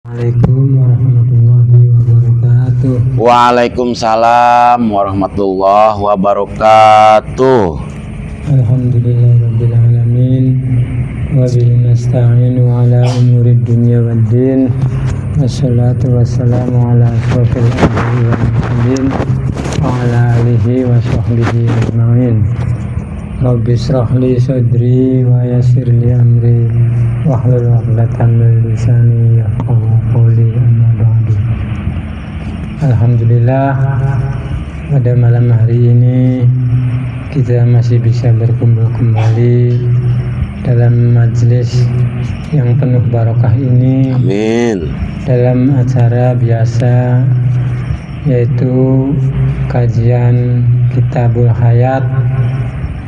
Assalamualaikum warahmatullahi wabarakatuh. Waalaikumsalam warahmatullahi wabarakatuh. Alhamdulillahirabbil alamin wa bihi nasta'inu ala umurid dunya waddin. Wassalatu wassalamu ala asyrofil anbiya'i wal mursalin wa ala alihi wa sahbihi ajma'in. Rabbi shrah li sadri wa yassir li amri wahlul 'uqdatam min lisani yafqahu qawli, amma ba'du. Alhamdulillah, pada malam hari ini kita masih bisa berkumpul kembali dalam majelis yang penuh barokah ini. Amin. Dalam acara biasa, yaitu kajian Kitabul Hayat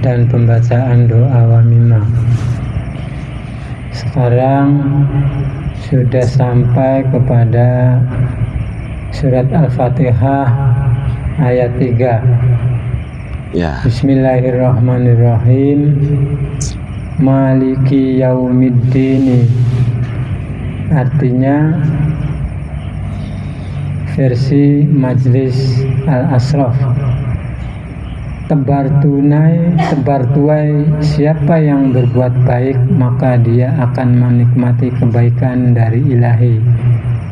dan pembacaan doa wamimah. Sekarang sudah sampai kepada surat Al-Fatihah ayat 3. Ya. Bismillahirrahmanirrahim. Maliki yaumiddin. Artinya versi Majlis Al-Ashraf. Tebar tuai, siapa yang berbuat baik maka dia akan menikmati kebaikan dari Ilahi.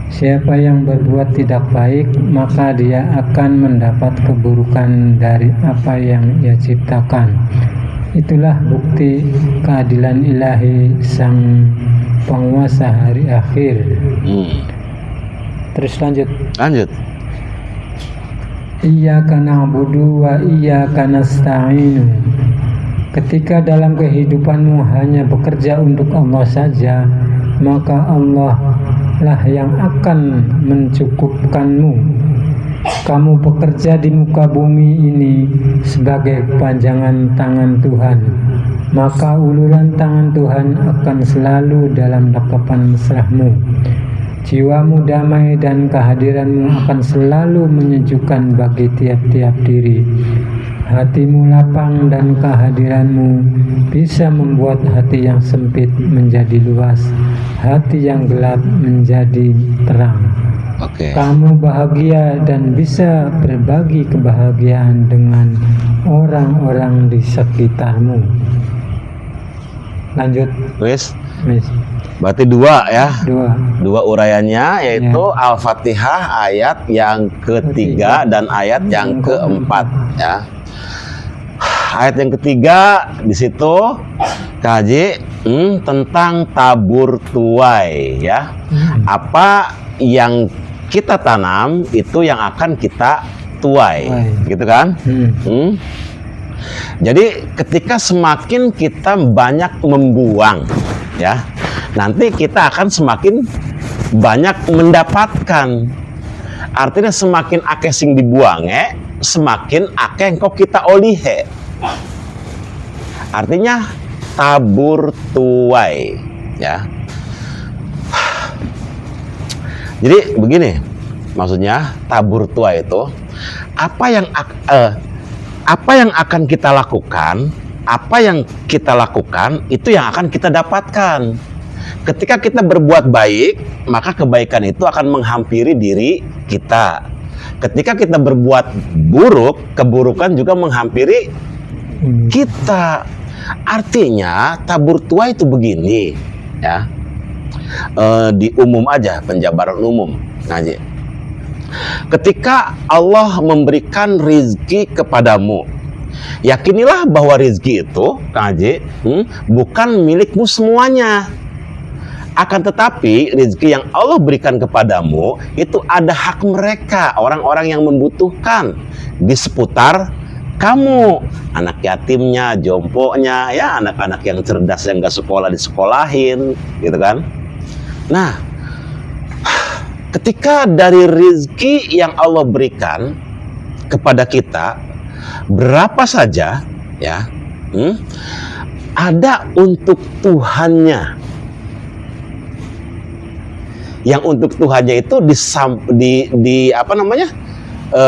Siapa yang berbuat tidak baik maka dia akan mendapat keburukan dari apa yang ia ciptakan. Itulah bukti keadilan Ilahi, sang penguasa hari akhir. Terus lanjut. Iyyaka na'budu wa iyyaka nasta'inu. Ketika dalam kehidupanmu hanya bekerja untuk Allah saja, maka Allah lah yang akan mencukupkanmu. Kamu bekerja di muka bumi ini sebagai panjangan tangan Tuhan, maka uluran tangan Tuhan akan selalu dalam dekapan mesrahmu. Jiwamu damai dan kehadiranmu akan selalu menyejukkan bagi tiap-tiap diri. Hatimu lapang dan kehadiranmu bisa membuat hati yang sempit menjadi luas, hati yang gelap menjadi terang. Kamu bahagia dan bisa berbagi kebahagiaan dengan orang-orang di sekitarmu. Lanjut. Wis. Berarti dua ya. Dua uraiannya yaitu ya. Al-Fatihah ayat yang ketiga dan ayat yang keempat ya. Ayat yang ketiga di situ kaji tentang tabur tuai ya. Apa yang kita tanam itu yang akan kita tuai, gitu kan? Jadi ketika semakin kita banyak membuang ya, nanti kita akan semakin banyak mendapatkan. Artinya semakin akeh sing dibuang semakin akeh engkau kita olihe. Artinya tabur tuai ya. Jadi begini maksudnya, tabur tuai itu apa yang akan kita lakukan, apa yang kita lakukan itu yang akan kita dapatkan. Ketika kita berbuat baik, maka kebaikan itu akan menghampiri diri kita. Ketika kita berbuat buruk, keburukan juga menghampiri kita. Artinya tabur tuai itu begini ya. Di umum aja, penjabaran umum ngaji. Ketika Allah memberikan rizki kepadamu, yakinilah bahwa rizki itu ngaji bukan milikmu semuanya. Akan tetapi rizki yang Allah berikan kepadamu itu ada hak mereka, orang-orang yang membutuhkan di seputar kamu, anak yatimnya, jompoknya, ya anak-anak yang cerdas yang gak sekolah disekolahin, gitu kan? Nah, ketika dari rizki yang Allah berikan kepada kita, berapa saja ya, ada untuk Tuhannya. Yang untuk Tuhannya itu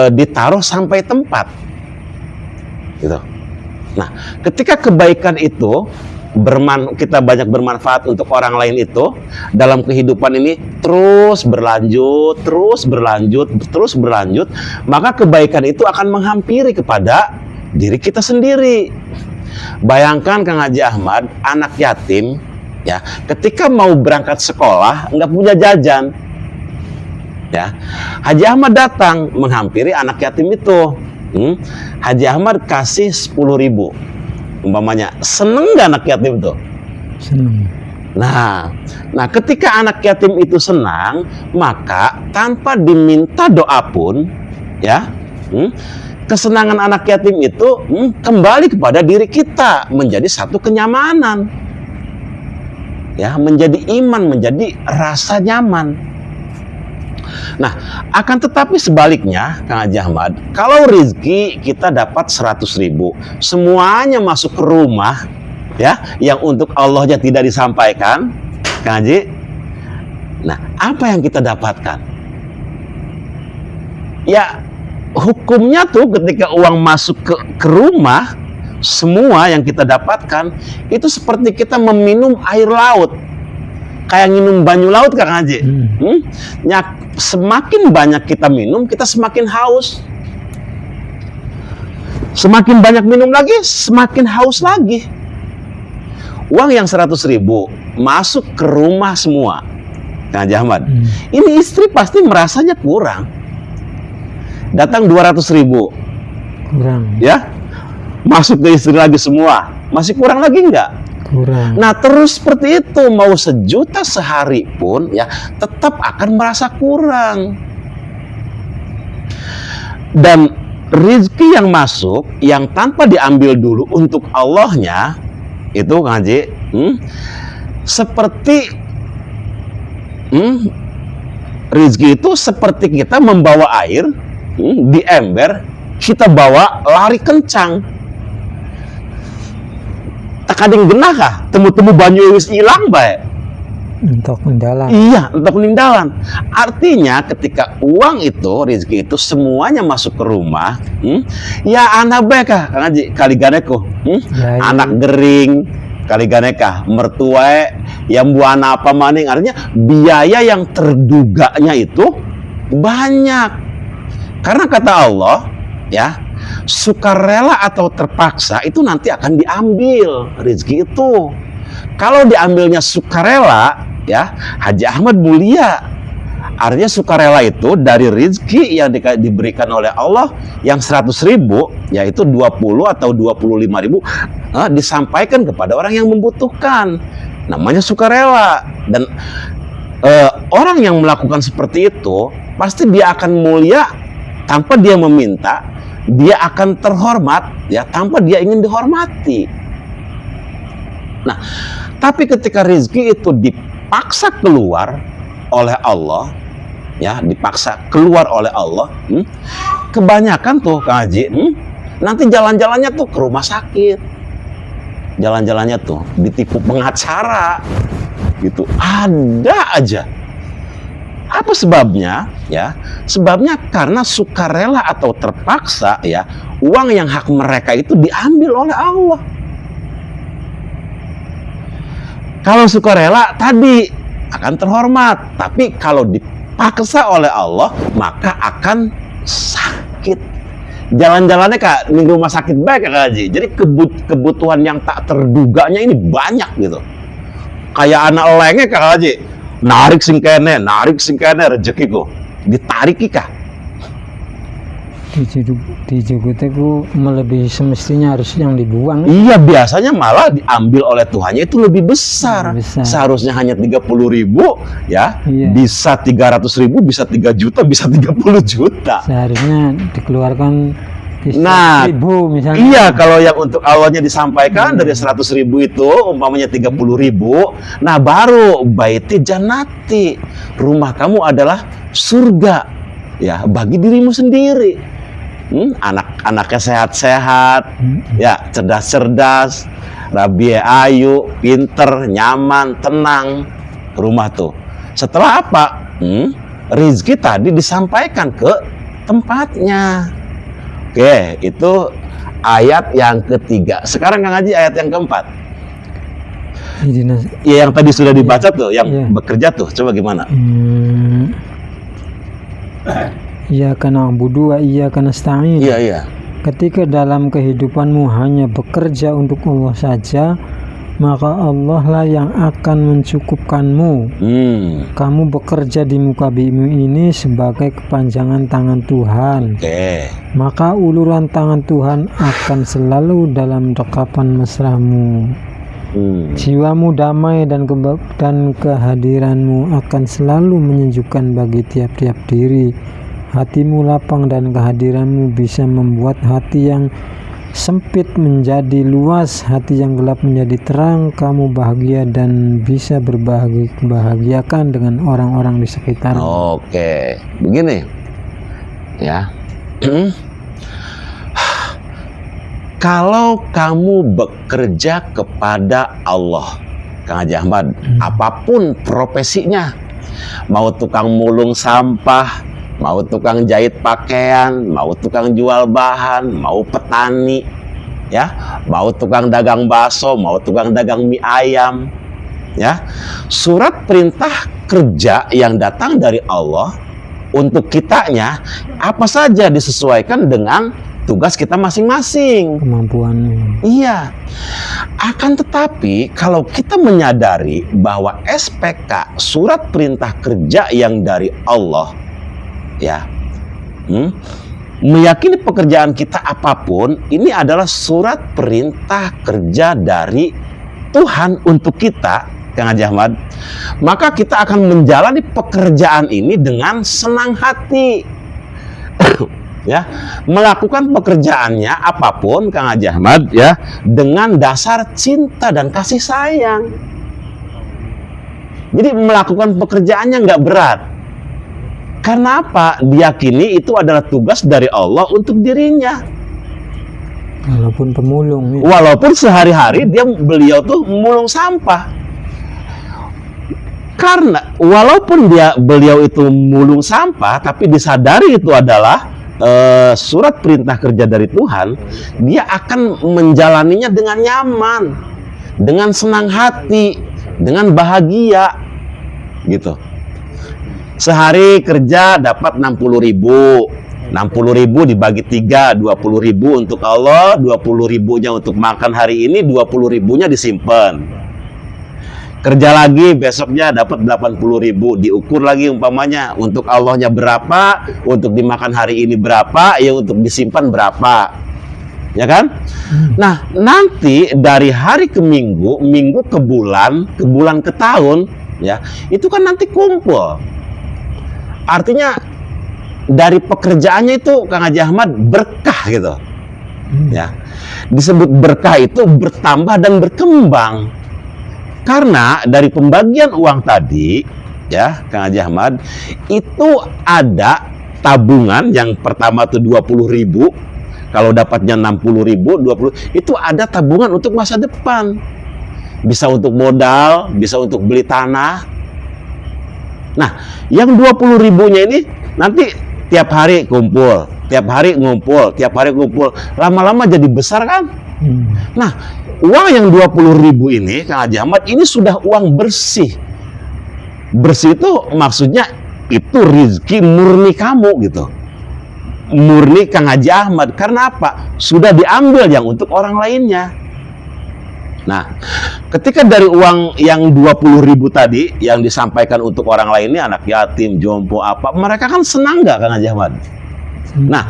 ditaruh sampai tempat, gitu. Nah, ketika kebaikan itu kita banyak bermanfaat untuk orang lain itu dalam kehidupan ini terus berlanjut, maka kebaikan itu akan menghampiri kepada diri kita sendiri. Bayangkan Kang Haji Ahmad, anak yatim ya, ketika mau berangkat sekolah nggak punya jajan. Ya, Haji Ahmad datang menghampiri anak yatim itu. Haji Ahmad kasih 10.000 umpamanya. Seneng nggak anak yatim itu? Senang. Nah, ketika anak yatim itu senang, maka tanpa diminta doa pun, ya, kesenangan anak yatim itu kembali kepada diri kita, menjadi satu kenyamanan, ya, menjadi iman, menjadi rasa nyaman. Nah, akan tetapi sebaliknya, Kang Haji Ahmad, kalau rezeki kita dapat 100.000, semuanya masuk ke rumah, ya, yang untuk Allahnya tidak disampaikan, Kang Haji. Nah, apa yang kita dapatkan? Ya, hukumnya tuh ketika uang masuk ke rumah, semua yang kita dapatkan itu seperti kita meminum air laut. Kayak minum banyu laut, Kang Haji. Semakin banyak kita minum, kita semakin haus. Semakin banyak minum lagi, semakin haus lagi. Uang yang 100.000 masuk ke rumah semua, Kang Haji Ahmad. Ini istri pasti merasanya kurang. Datang 200.000, Kurang. ya, masuk ke istri lagi semua, masih kurang lagi enggak? Kurang. Nah, terus seperti itu, mau 1.000.000 sehari pun ya tetap akan merasa kurang. Dan rezeki yang masuk yang tanpa diambil dulu untuk Allahnya itu, Kang Haji, seperti rezeki itu seperti kita membawa air di ember, kita bawa lari kencang. Kadang genah kah temu-temu banyu wis ilang bae. Untuk mendalam. Iya, untuk meninggalan. Artinya ketika uang itu, rezeki itu semuanya masuk ke rumah, ya anak bae kah Kang Haji kali ganeko, Ya. anak gering kali ganeka, mertua yang buana apa maning. Artinya biaya yang terduganya itu banyak. Karena kata Allah, ya, sukarela atau terpaksa itu nanti akan diambil rezeki itu. Kalau diambilnya sukarela, ya, Haji Ahmad mulia. Artinya sukarela itu dari rezeki yang diberikan oleh Allah yang 100.000, yaitu 20 atau 25.000 disampaikan kepada orang yang membutuhkan. Namanya sukarela. Dan orang yang melakukan seperti itu pasti dia akan mulia tanpa dia meminta. Dia akan terhormat ya tanpa dia ingin dihormati. Nah, tapi ketika rezeki itu dipaksa keluar oleh Allah, ya, dipaksa keluar oleh Allah, kebanyakan tuh Kang Haji, nanti jalan-jalannya tuh ke rumah sakit, jalan-jalannya tuh ditipu pengacara, gitu, ada aja. Apa sebabnya? Ya, sebabnya karena sukarela atau terpaksa, ya, uang yang hak mereka itu diambil oleh Allah. Kalau sukarela tadi akan terhormat, tapi kalau dipaksa oleh Allah maka akan sakit. Jalan-jalannya Kak di rumah sakit baik Kak Haji. Jadi kebutuhan yang tak terduganya ini banyak gitu. Kayak anak lenge Kak Haji. Narik sing kene rezekiku. Ditariki kah? Dijugute ku melebihi semestinya harus yang dibuang. Iya, biasanya malah diambil oleh Tuhannya itu lebih besar. Seharusnya hanya 30.000, ya, iya. Bisa 300.000, bisa 3 juta, bisa 30 juta. Seharusnya dikeluarkan 100.000 misalnya. Iya, kalau yang untuk Allahnya disampaikan dari 100.000 itu umpamanya 30.000, nah baru baiti jannati, rumah kamu adalah surga, ya, bagi dirimu sendiri. Anak-anaknya sehat-sehat, ya, cerdas-cerdas, rabi ayu, pinter, nyaman, tenang rumah tuh. Setelah apa? Rizki tadi disampaikan ke tempatnya. Oke, itu ayat yang ketiga. Sekarang Kang Haji ayat yang keempat. Ihdinas. Ya, yang tadi sudah dibaca tuh, yang Iya. bekerja tuh, coba gimana? Iyyaka na'budu wa iyyaka nasta'in. Iya, iya. Ketika dalam kehidupanmu hanya bekerja untuk Allah saja, maka Allah lah yang akan mencukupkanmu. Kamu bekerja di muka bumi ini sebagai kepanjangan tangan Tuhan. Oke. Maka uluran tangan Tuhan akan selalu dalam dekapan mesramu. Jiwamu damai dan kehadiranmu akan selalu menyejukkan bagi tiap-tiap diri. Hatimu lapang dan kehadiranmu bisa membuat hati yang sempit menjadi luas, hati yang gelap menjadi terang. Kamu bahagia dan bisa berbahagiakan dengan orang-orang di sekitar. Oke, begini ya. Kalau kamu bekerja kepada Allah, Kang Haji Ahmad, apapun profesinya, mau tukang mulung sampah, mau tukang jahit pakaian, mau tukang jual bahan, mau petani, ya, mau tukang dagang bakso, mau tukang dagang mie ayam, ya, surat perintah kerja yang datang dari Allah untuk kitanya apa saja disesuaikan dengan tugas kita masing-masing, Kemampuanmu. iya. Akan tetapi kalau kita menyadari bahwa SPK, surat perintah kerja yang dari Allah, ya, meyakini pekerjaan kita apapun ini adalah surat perintah kerja dari Tuhan untuk kita, Kang Haji Ahmad, maka kita akan menjalani pekerjaan ini dengan senang hati. Ya, melakukan pekerjaannya apapun, Kang Haji Ahmad, ya, dengan dasar cinta dan kasih sayang. Jadi melakukan pekerjaannya nggak berat. Karena apa? Diyakini itu adalah tugas dari Allah untuk dirinya. Walaupun pemulung, ya. Walaupun sehari-hari beliau tuh mulung sampah. Karena walaupun beliau itu mulung sampah, tapi disadari itu adalah surat perintah kerja dari Tuhan, dia akan menjalaninya dengan nyaman, dengan senang hati, dengan bahagia, gitu. Sehari kerja dapat 60.000, 60.000 dibagi 3, 20.000 untuk Allah, 20.000-nya untuk makan hari ini, 20.000-nya disimpan. Kerja lagi besoknya dapat 80.000, diukur lagi umpamanya untuk Allahnya berapa, untuk dimakan hari ini berapa, ya untuk disimpan berapa, ya kan? Nah, nanti dari hari ke minggu, minggu ke bulan ke tahun, ya itu kan nanti kumpul. Artinya dari pekerjaannya itu, Kang Haji Ahmad, berkah gitu, ya. Disebut berkah itu bertambah dan berkembang. Karena dari pembagian uang tadi, ya Kang Haji Ahmad, itu ada tabungan yang pertama tuh 20.000, kalau dapatnya 60.000, 20, itu ada tabungan untuk masa depan. Bisa untuk modal, bisa untuk beli tanah. Nah, yang 20.000-nya ini nanti tiap hari kumpul, tiap hari ngumpul, tiap hari kumpul, lama-lama jadi besar kan? Nah, uang yang 20.000 ini, Kang Haji Ahmad, ini sudah uang bersih. Bersih itu maksudnya itu rezeki murni kamu gitu. Murni Kang Haji Ahmad. Karena apa? Sudah diambil yang untuk orang lainnya. Nah, ketika dari uang yang 20.000 tadi yang disampaikan untuk orang lainnya, anak yatim, jompo apa, mereka kan senang nggak, Kang Haji Ahmad? Nah,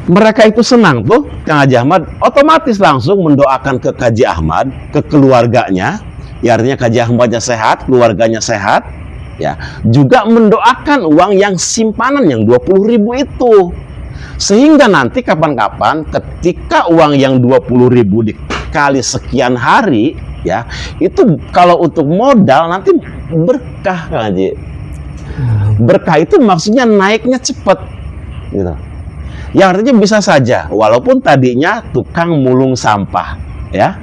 mereka itu senang tuh, Kang Haji Ahmad, otomatis langsung mendoakan ke Haji Ahmad, ke keluarganya, ya artinya Haji Ahmadnya sehat, keluarganya sehat, ya, juga mendoakan uang yang simpanan yang 20.000 itu. Sehingga nanti kapan-kapan ketika uang yang 20.000 dikali sekian hari, ya, itu kalau untuk modal nanti berkah, Kang Haji. Berkah itu maksudnya naiknya cepat, gitu. Ya artinya bisa saja, walaupun tadinya tukang mulung sampah, ya,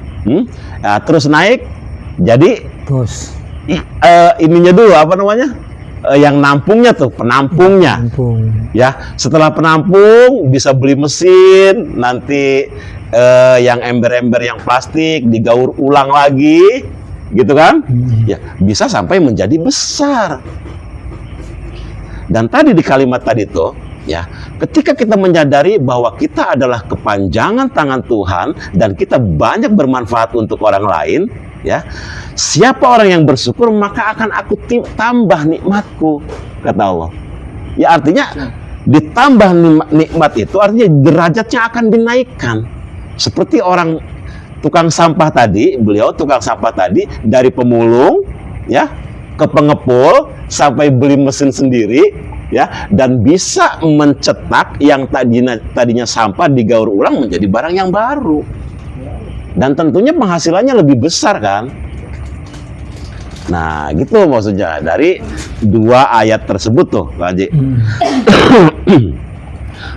nah, terus naik jadi Bos. Ininya dulu apa namanya, yang nampungnya tuh, penampungnya, ya. Setelah penampung bisa beli mesin, nanti yang ember-ember yang plastik digaur ulang lagi, gitu kan? Ya, bisa sampai menjadi besar. Dan tadi di kalimat tadi tuh, ya, ketika kita menyadari bahwa kita adalah kepanjangan tangan Tuhan dan kita banyak bermanfaat untuk orang lain, ya, siapa orang yang bersyukur maka akan aku tambah nikmatku, kata Allah. Ya, artinya ditambah nikmat itu artinya derajatnya akan dinaikkan. Seperti orang tukang sampah tadi, beliau tukang sampah tadi dari pemulung, ya, ke pengepul sampai beli mesin sendiri, ya, dan bisa mencetak yang tadinya sampah digaur ulang menjadi barang yang baru. Dan tentunya penghasilannya lebih besar kan? Nah, gitu maksudnya dari dua ayat tersebut tuh, Pak Haji.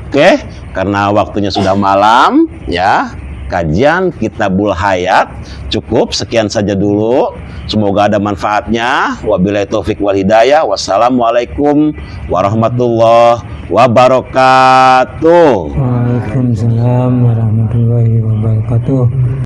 Oke, karena waktunya sudah malam, ya, kajian Kitabul Hayat cukup sekian saja dulu. Semoga ada manfaatnya. Wabillahi taufik wal hidayah. Wassalamualaikum warahmatullahi wabarakatuh. Waalaikumsalam warahmatullahi wabarakatuh.